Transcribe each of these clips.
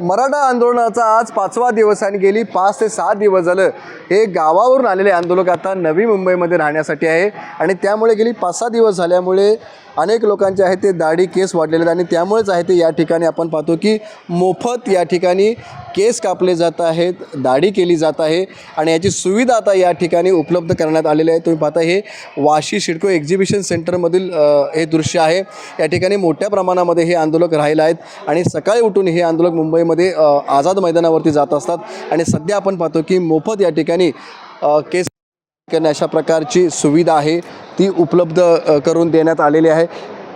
मराठा आंदोलनाचा आज 5वा दिवस आणि गेली 5 ते 6 दिवस झालं हे गावावरून आलेले आंदोलक आता नवी मुंबईमध्ये राहण्यासाठी आहे आणि त्यामुळे गेली 5-6 दिवस झाल्यामुळे अनेक लोकांचे आहे ते दाढी केस वाढलेले आहेत आणि त्यामुळेच आहे ते या ठिकाणी आपण पाहतो की मोफत या ठिकाणी केस कापले जात आहेत, दाढी केली जात आहे आणि याची सुविधा आता या ठिकाणी उपलब्ध करण्यात आलेली आहे। तुम्ही पाहता हे वाशी सिडको एक्झिबिशन सेंटरमधील हे दृश्य आहे। या ठिकाणी मोठ्या प्रमाणामध्ये हे आंदोलक राहिले आहेत आणि सकाळी उठून हे आंदोलक मुंबईमध्ये आझाद मैदानावरती जात असतात आणि सध्या आपण पाहतो की मोफत या ठिकाणी केस अशा प्रकारची सुविधा आहे ती उपलब्ध करून देण्यात आलेली आहे।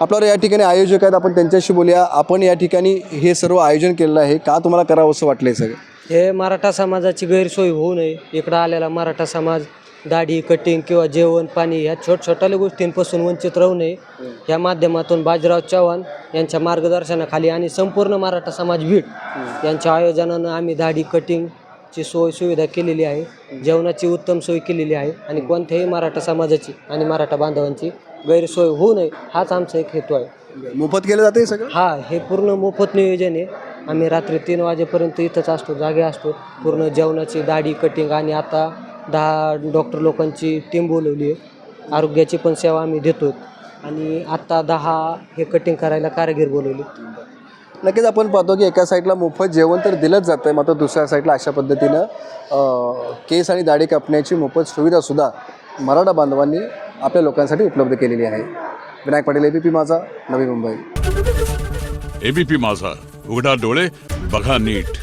आपल्याला या ठिकाणी आयोजक आहेत, आपण त्यांच्याशी बोलूया। आपण या ठिकाणी हे सर्व आयोजन केलेलं आहे, का तुम्हाला करावं असं वाटलं हे सगळं? हे मराठा समाजाची गैरसोय होऊ नये, इकडं आलेला मराठा समाज दाढी कटिंग किंवा जेवण पाणी ह्या छोट्या गोष्टींपासून वंचित राहू नये या माध्यमातून बाजीराव चव्हाण यांच्या मार्गदर्शनाखाली आणि संपूर्ण मराठा समाज बीड यांच्या आयोजनानं आम्ही दाढी कटिंगची सोय सुविधा केलेली आहे, जेवणाची उत्तम सोय केलेली आहे आणि कोणत्याही मराठा समाजाची आणि मराठा बांधवांची गैरसोय होऊ नये हाच आमचा एक हेतू आहे। मोफत केलं जाते सगळं? हा, हे पूर्ण मोफत नियोजन आहे। आम्ही रात्री 3 वाजेपर्यंत इथंच असतो, जागे असतो। पूर्ण जेवणाची दाढी कटिंग आणि आता 10 डॉक्टर लोकांची टीम बोलवली आहे, आरोग्याची पण सेवा आम्ही देतो आणि आत्ता 10 हे कटिंग करायला कारागीर बोलवले। नक्कीच आपण पाहतो की एका साईडला मोफत जेवण तर दिलंच जातं आहे, मात्र दुसऱ्या साईडला अशा पद्धतीनं केस आणि दाढी कापण्याची मोफत सुविधासुद्धा मराठा बांधवांनी आपल्या लोकांसाठी उपलब्ध केलेली आहे। विनायक पाटील, एबीपी माझा, नवी मुंबई। एबीपी माझा, उघडा डोळे बघा नीट।